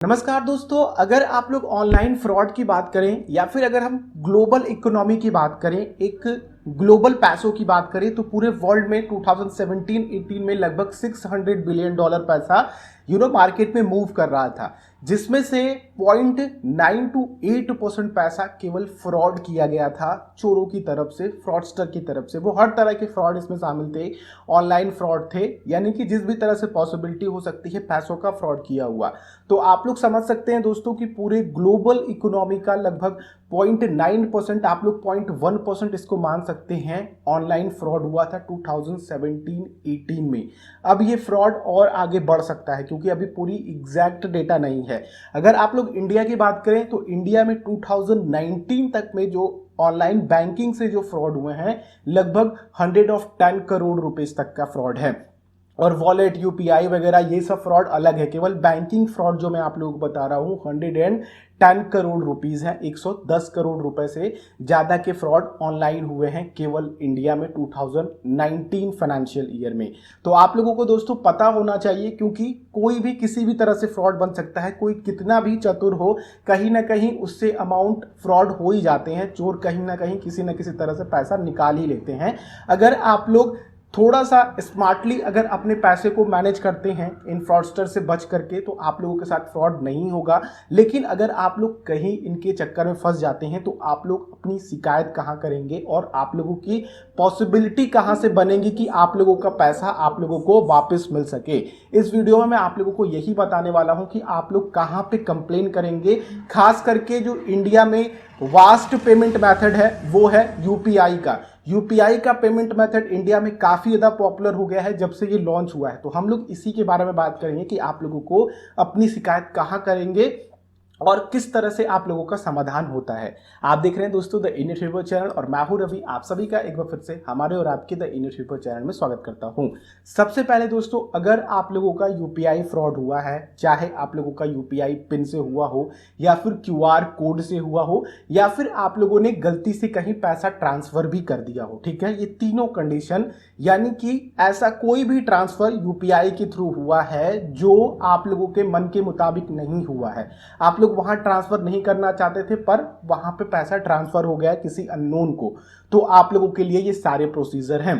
नमस्कार दोस्तों, अगर आप लोग ऑनलाइन फ्रॉड की बात करें या फिर अगर हम ग्लोबल इकोनॉमी की बात करें, एक ग्लोबल पैसों की बात करें तो पूरे वर्ल्ड में 2017-18 में लगभग $600 बिलियन पैसा मार्केट में मूव कर रहा था, जिसमें से 0.9 to 8% पैसा केवल फ्रॉड किया गया था चोरों की तरफ से, फ्रॉडस्टर की तरफ से। वो हर तरह के फ्रॉड इसमें शामिल थे, ऑनलाइन फ्रॉड थे, यानी कि जिस भी तरह से पॉसिबिलिटी हो सकती है पैसों का फ्रॉड किया हुआ। तो आप लोग समझ सकते हैं दोस्तों कि पूरे ग्लोबल इकोनॉमी का लगभग 0.9%, आप लोग 0.1% इसको मान सकते हैं, ऑनलाइन फ्रॉड हुआ था 2017-18 में। अब ये फ्रॉड और आगे बढ़ सकता है क्योंकि अभी पूरी एग्जैक्ट डेटा नहीं है। अगर आप लोग इंडिया की बात करें तो इंडिया में 2019 तक में जो ऑनलाइन बैंकिंग से जो फ्रॉड हुए हैं लगभग 110 करोड़ रुपए तक का फ्रॉड है। और वॉलेट, यूपीआई वगैरह ये सब फ्रॉड अलग है। केवल बैंकिंग फ्रॉड जो मैं आप लोगों को बता रहा हूं 110 करोड़ रुपीस है। 110 करोड़ रुपए से ज्यादा के फ्रॉड ऑनलाइन हुए हैं केवल इंडिया में 2019 फाइनेंशियल ईयर में। तो आप लोगों को दोस्तों पता होना चाहिए, क्योंकि कोई भी किसी भी तरह से फ्रॉड बन सकता है। कोई कितना भी चतुर हो, कहीं ना कहीं उससे अमाउंट फ्रॉड हो ही जाते हैं। चोर कहीं ना कहीं किसी न किसी तरह से पैसा निकाल ही लेते हैं। अगर आप लोग थोड़ा सा स्मार्टली अगर अपने पैसे को मैनेज करते हैं इन फ्रॉडस्टर से बच करके, तो आप लोगों के साथ फ्रॉड नहीं होगा। लेकिन अगर आप लोग कहीं इनके चक्कर में फंस जाते हैं तो आप लोग अपनी शिकायत कहां करेंगे और आप लोगों की पॉसिबिलिटी कहां से बनेगी कि आप लोगों का पैसा आप लोगों को वापस मिल सके। इस वीडियो में मैं आप लोगों को यही बताने वाला हूं कि आप लोग कहां पे कंप्लेन करेंगे। खास करके जो इंडिया में वास्ट पेमेंट मेथड है वो है यूपीआई का। यूपीआई का पेमेंट मेथड इंडिया में काफी ज्यादा पॉपुलर हो गया है जब से ये लॉन्च हुआ है। तो हम लोग इसी के बारे में बात करेंगे कि आप लोगों को अपनी शिकायत कहां करेंगे और किस तरह से आप लोगों का समाधान होता है। आप देख रहे हैं दोस्तों द इंडियन न्यूज़पेपर चैनल और मैं हूं रवि। आप सभी का एक बार फिर से हमारे और आपके द इंडियन न्यूज़पेपर चैनल में स्वागत करता हूं। सबसे पहले दोस्तों, अगर आप लोगों का यूपीआई फ्रॉड हुआ है, चाहे आप लोगों का यूपीआई पिन से हुआ हो या फिर क्यूआर कोड से हुआ हो या फिर आप लोगों ने गलती से कहीं पैसा ट्रांसफर भी कर दिया हो, ठीक है, ये तीनों कंडीशन, यानी कि ऐसा कोई भी ट्रांसफर यूपीआई के थ्रू हुआ है जो आप लोगों के मन के मुताबिक नहीं हुआ है, आप लोग वहां ट्रांसफर नहीं करना चाहते थे पर वहां पे पैसा ट्रांसफर हो गया किसी अननोन को, तो आप लोगों के लिए ये सारे प्रोसीजर हैं।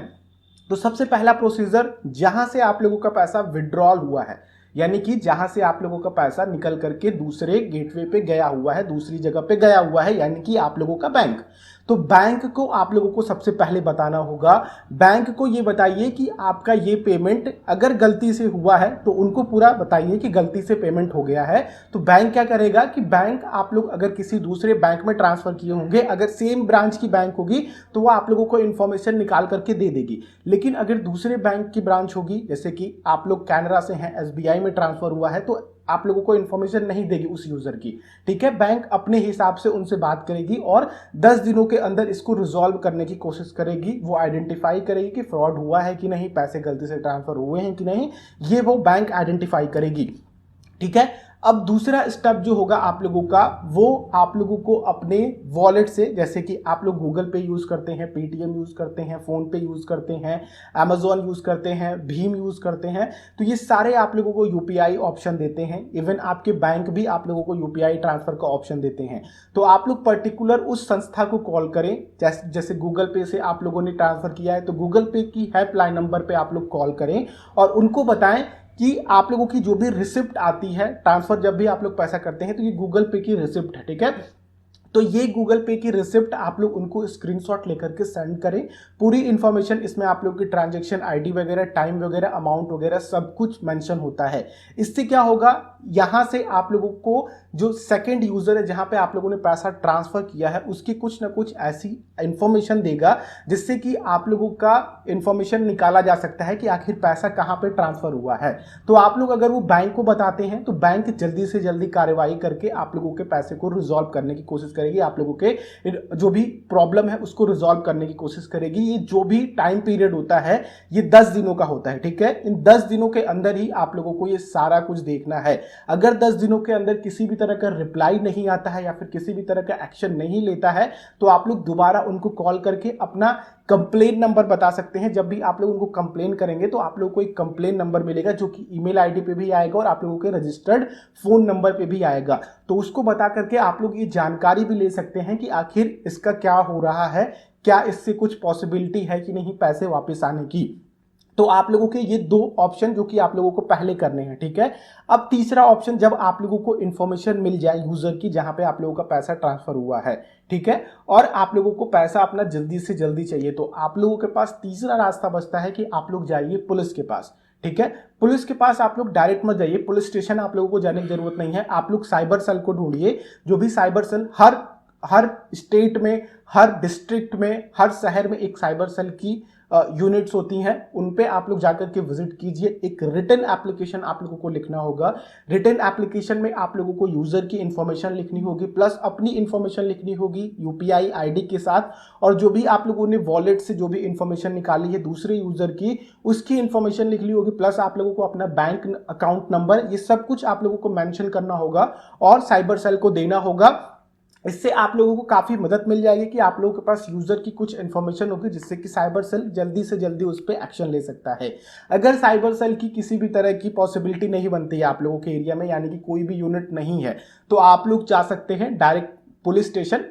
तो सबसे पहला प्रोसीजर, जहां से आप लोगों का पैसा विड्रॉल हुआ है, यानी कि जहां से आप लोगों का पैसा निकल करके दूसरे गेटवे पे गया हुआ है, दूसरी जगह पे गया हुआ है, यानी कि आप लोगों का बैंक। तो बैंक को आप लोगों को सबसे पहले बताना होगा, बैंक को ये बताइए कि आपका ये पेमेंट अगर गलती से हुआ है तो उनको पूरा बताइए कि गलती से पेमेंट हो गया है। तो बैंक क्या करेगा कि बैंक, आप लोग अगर किसी दूसरे बैंक में ट्रांसफर किए होंगे, अगर सेम ब्रांच की बैंक होगी तो वो आप लोगों को इन्फॉर्मेशन निकाल करके दे देगी। लेकिन अगर दूसरे बैंक की ब्रांच होगी, जैसे कि आप लोग कैनरा से हैं, एसबीआई में ट्रांसफर हुआ है, तो आप लोगों को इन्फॉर्मेशन नहीं देगी उस यूजर की, ठीक है। बैंक अपने हिसाब से उनसे बात करेगी और 10 दिनों के अंदर इसको रिजॉल्व करने की कोशिश करेगी। वो आइडेंटिफाई करेगी कि फ्रॉड हुआ है कि नहीं, पैसे गलती से ट्रांसफर हुए हैं कि नहीं, ये वो बैंक आइडेंटिफाई करेगी, ठीक है। अब दूसरा स्टेप जो होगा आप लोगों का, वो आप लोगों को अपने वॉलेट से, जैसे कि आप लोग गूगल पे यूज करते हैं, पेटीएम यूज करते हैं, फोन पे यूज करते हैं, अमेजोन यूज करते हैं, भीम यूज करते हैं, तो ये सारे आप लोगों को यूपीआई ऑप्शन देते हैं। इवन आपके बैंक भी आप लोगों को यूपीआई ट्रांसफर का ऑप्शन देते हैं। तो आप लोग पर्टिकुलर उस संस्था को कॉल करें, जैसे गूगल पे से आप लोगों ने ट्रांसफर किया है तो गूगल पे की हेल्पलाइन नंबर पे आप लोग कॉल करें और उनको बताएं कि आप लोगों की जो भी रिसिप्ट आती है ट्रांसफर, जब भी आप लोग पैसा करते हैं तो ये गूगल पे की रिसिप्ट है, ठीक है। तो ये गूगल पे की रिसिप्ट आप लोग उनको स्क्रीनशॉट लेकर के सेंड करें। पूरी इंफॉर्मेशन इसमें आप लोग की ट्रांजैक्शन आईडी वगैरह, टाइम वगैरह, अमाउंट वगैरह सब कुछ मेंशन होता है। इससे क्या होगा, यहां से आप लोगों को जो सेकंड यूजर है जहां पे आप लोगों ने पैसा ट्रांसफर किया है उसकी कुछ ना कुछ ऐसी इंफॉर्मेशन देगा जिससे कि आप लोगों का इंफॉर्मेशन निकाला जा सकता है कि आखिर पैसा कहां पे ट्रांसफर हुआ है। तो आप लोग अगर वो बैंक को बताते हैं तो बैंक जल्दी से जल्दी कार्रवाई करके आप लोगों के पैसे को रिजॉल्व करने की कोशिश करेगी, आप लोगों के जो भी प्रॉब्लम है उसको रिजॉल्व करने की कोशिश करेगी। ये जो भी टाइम पीरियड होता है ये 10 दिनों का होता है, ठीक है। इन 10 दिनों के अंदर ही आप लोगों को ये सारा कुछ देखना है। अगर 10 दिनों के अंदर किसी भी तरह का रिप्लाई नहीं आता है या फिर किसी भी तरह का एक्शन नहीं लेता है तो आप लोग दोबारा उनको कॉल करके अपना कंप्लेन नंबर बता सकते हैं। जब भी आप लोग उनको कंप्लेन करेंगे तो आप लोगों को एक कंप्लेन नंबर मिलेगा जो कि ईमेल आईडी पे भी आएगा और आप लोगों के रजिस्टर्ड फोन नंबर पे भी आएगा। तो उसको बता करके आप लोग ये जानकारी भी ले सकते हैं कि आखिर इसका क्या हो रहा है, क्या इससे कुछ पॉसिबिलिटी है कि नहीं पैसे वापस आने की। तो आप लोगों के ये दो ऑप्शन जो कि आप लोगों को पहले करने हैं, ठीक है। अब तीसरा ऑप्शन, जब आप लोगों को इंफॉर्मेशन मिल जाए यूजर की जहां पे आप लोगों का पैसा ट्रांसफर हुआ है, ठीक है, और आप लोगों को पैसा अपना जल्दी से जल्दी चाहिए, तो आप लोगों के पास तीसरा रास्ता बचता है कि आप लोग जाइए पुलिस के पास, ठीक है। पुलिस के पास आप लोग डायरेक्ट मत जाइए, पुलिस स्टेशन आप लोगों को जाने की जरूरत नहीं है। आप लोग साइबर सेल को ढूंढिए। जो भी साइबर सेल हर स्टेट में, हर डिस्ट्रिक्ट में, हर शहर में एक साइबर सेल की यूनिट्स होती हैं, उन पे आप लोग जाकर के विजिट कीजिए। एक रिटन एप्लीकेशन आप लोगों को लिखना होगा। रिटन एप्लीकेशन में आप लोगों को यूजर की इंफॉर्मेशन लिखनी होगी, प्लस अपनी इंफॉर्मेशन लिखनी होगी यूपीआई आईडी के साथ, और जो भी आप लोगों ने वॉलेट से जो भी इंफॉर्मेशन निकाली है दूसरे यूजर की, उसकी इंफॉर्मेशन लिखनी होगी, प्लस आप लोगों को अपना बैंक अकाउंट नंबर, ये सब कुछ आप लोगों को मेंशन करना होगा और साइबर सेल को देना होगा। इससे आप लोगों को काफी मदद मिल जाएगी कि आप लोगों के पास यूजर की कुछ इंफॉर्मेशन होगी जिससे कि साइबर सेल जल्दी से जल्दी उस पर एक्शन ले सकता है। अगर साइबर सेल की किसी भी तरह की पॉसिबिलिटी नहीं बनती है आप लोगों के एरिया में, यानी कि कोई भी यूनिट नहीं है, तो आप लोग जा सकते हैं direct police station.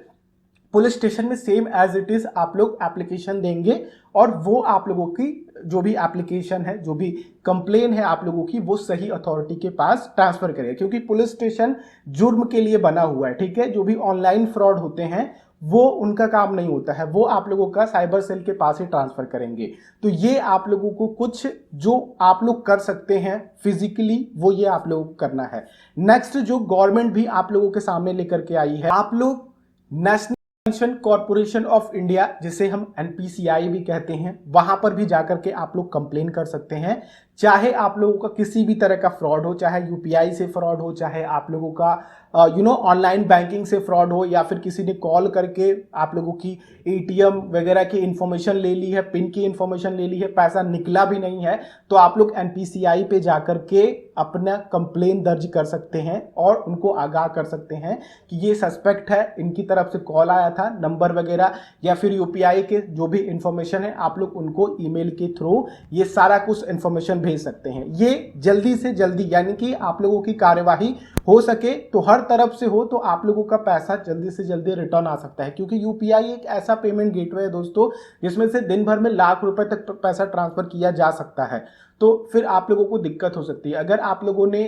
Police station में सेम एज इट इज आप लोग एप्लीकेशन देंगे और वो आप लोगों की जो भी एप्लीकेशन है, जो भी कंप्लेन है आप लोगों की, वो सही अथॉरिटी के पास ट्रांसफर करेगा, क्योंकि पुलिस स्टेशन जुर्म के लिए बना हुआ है, ठीक है। जो भी ऑनलाइन फ्रॉड होते हैं वो उनका काम नहीं होता है, वो आप लोगों का साइबर सेल के पास ही ट्रांसफर करेंगे। तो ये आप लोगों को कुछ जो आप लोग कर सकते हैं फिजिकली, वो ये आप लोगों को करना है। नेक्स्ट, जो गवर्नमेंट भी आप लोगों के सामने लेकर के आई है, आप लोग national pension corporation of India, जिसे हम एनपीसीआई भी कहते हैं, वहां पर भी जाकर के आप लोग कंप्लेन कर सकते हैं। चाहे आप लोगों का किसी भी तरह का फ्रॉड हो, चाहे यूपीआई से फ्रॉड हो, चाहे आप लोगों का ऑनलाइन बैंकिंग से फ्रॉड हो, या फिर किसी ने कॉल करके आप लोगों की एटीएम वगैरह की इंफॉर्मेशन ले ली है, पिन की इंफॉर्मेशन ले ली है, पैसा निकला भी नहीं है, तो आप लोग एनपीसीआई पे जाकर के अपना कंप्लेन दर्ज कर सकते हैं और उनको आगाह कर सकते हैं कि ये सस्पेक्ट है, इनकी तरफ से कॉल आया था, नंबर वगैरह या फिर यूपीआई के जो भी इंफॉर्मेशन है आप लोग उनको ईमेल के थ्रू ये सारा कुछ इंफॉर्मेशन भेज सकते हैं। ये जल्दी से जल्दी, यानी कि आप लोगों की कार्यवाही हो सके तो हर तरफ से हो, तो आप लोगों का पैसा जल्दी से जल्दी रिटर्न आ सकता है, क्योंकि यूपीआई एक ऐसा पेमेंट गेटवे है दोस्तों जिसमें से दिन भर में लाख रुपए तक पैसा ट्रांसफर किया जा सकता है। तो फिर आप लोगों को दिक्कत हो सकती है। अगर आप लोगों ने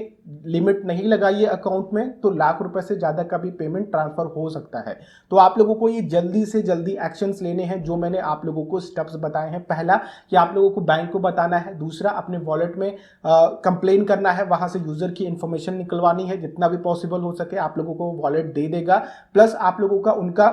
लिमिट नहीं लगाई है अकाउंट में तो लाख रुपए से ज्यादा का भी पेमेंट ट्रांसफर हो सकता है। तो आप लोगों को ये जल्दी से जल्दी एक्शंस लेने हैं, जो मैंने आप लोगों को स्टेप्स बताए हैं। पहला कि आप लोगों को बैंक को बताना है, दूसरा अपने वॉलेट में कंप्लेन करना है, वहां से यूजर की इंफॉर्मेशन निकलवानी है, जितना भी पॉसिबल हो सके आप लोगों को वॉलेट दे देगा। प्लस आप लोगों का उनका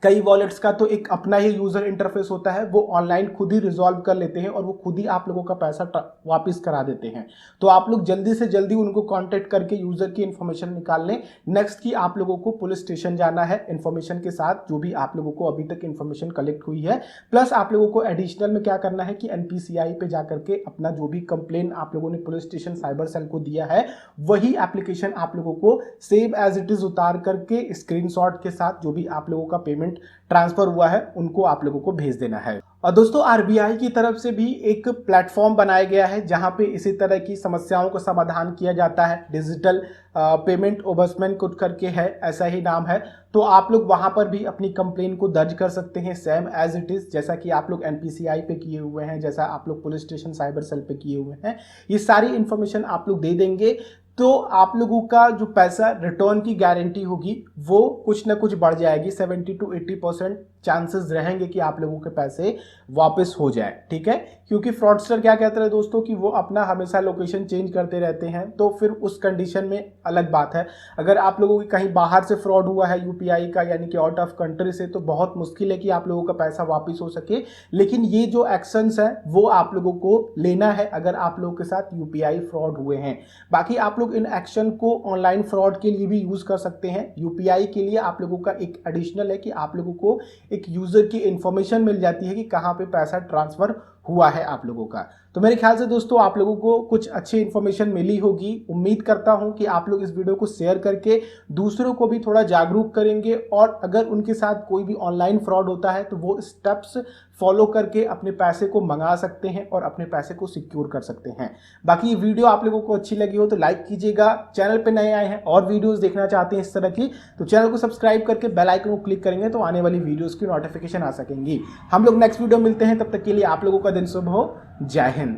कई वॉलेट्स का तो एक अपना ही यूजर इंटरफेस होता है, वो ऑनलाइन खुद ही रिजॉल्व कर लेते हैं और वो खुद ही आप लोगों का पैसा वापस करा देते हैं। तो आप लोग जल्दी से जल्दी उनको कांटेक्ट करके यूजर की इंफॉर्मेशन निकाल लें। नेक्स्ट की आप लोगों को पुलिस स्टेशन जाना है इंफॉर्मेशन के साथ, जो भी आप लोगों को अभी तक इंफॉर्मेशन कलेक्ट हुई है। प्लस आप लोगों को एडिशनल में क्या करना है कि एनपीसीआई पे जाकर के अपना जो भी कंप्लेन आप लोगों ने पुलिस स्टेशन साइबर सेल को दिया है, वही एप्लीकेशन आप लोगों को सेम एज इट इज उतार करके स्क्रीनशॉट के साथ जो भी आप लोगों का पेमेंट ट्रांसफर हुआ है उनको आप लोगों को भेज देना है। और दोस्तों आरबीआई की तरफ से भी एक प्लेटफॉर्म बनाया गया है जहां पे इसी तरह की समस्याओं का समाधान किया जाता है। डिजिटल पेमेंट ओबसमैन कुछ करके है, ऐसा ही नाम है। तो आप लोग वहां पर भी अपनी कंप्लेन को दर्ज कर सकते हैं सेम एज इट इज, जैसा कि आप लोग एनपीसीआई पे किए हुए हैं, जैसा आप लोग पुलिस स्टेशन साइबर सेल पे किए हुए हैं। ये सारी इंफॉर्मेशन आप लोग दे देंगे तो आप लोगों का जो पैसा रिटर्न की गारंटी होगी वो कुछ ना कुछ बढ़ जाएगी। 70 to 80% चांसेस रहेंगे कि आप लोगों के पैसे वापस हो जाए, ठीक है। क्योंकि फ्रॉडस्टर क्या कहते हैं दोस्तों कि वो अपना हमेशा लोकेशन चेंज करते रहते हैं, तो फिर उस कंडीशन में अलग बात है। अगर आप लोगों की कहीं बाहर से फ्रॉड हुआ है यूपीआई का, यानी कि आउट ऑफ कंट्री से, तो बहुत मुश्किल है कि आप लोगों का पैसा वापस हो सके। लेकिन ये जो एक्शंस है वो आप लोगों को लेना है अगर आप लोगों के साथ यूपीआई फ्रॉड हुए हैं। बाकी आप लोग इन एक्शन को ऑनलाइन फ्रॉड के लिए भी यूज कर सकते हैं। यूपीआई के लिए आप लोगों का एक एडिशनल है कि आप लोगों को एक यूजर की इंफॉर्मेशन मिल जाती है कि कहां पे पैसा ट्रांसफर हुआ है आप लोगों का। तो मेरे ख्याल से दोस्तों आप लोगों को कुछ अच्छी इन्फॉर्मेशन मिली होगी। उम्मीद करता हूं कि आप लोग इस वीडियो को शेयर करके दूसरों को भी थोड़ा जागरूक करेंगे, और अगर उनके साथ कोई भी ऑनलाइन फ्रॉड होता है तो वो स्टेप्स फॉलो करके अपने पैसे को मंगा सकते हैं और अपने पैसे को सिक्योर कर सकते हैं। बाकी ये वीडियो आप लोगों को अच्छी लगी हो तो लाइक कीजिएगा। चैनल पे नए आए हैं और वीडियोस देखना चाहते हैं इस तरह की, तो चैनल को सब्सक्राइब करके बेल आइकन को क्लिक करेंगे तो आने वाली वीडियोस की नोटिफिकेशन आ सकेंगी। हम लोग नेक्स्ट वीडियो मिलते हैं, तब तक के लिए आप लोगों का दिन शुभ हो। जय हिंद।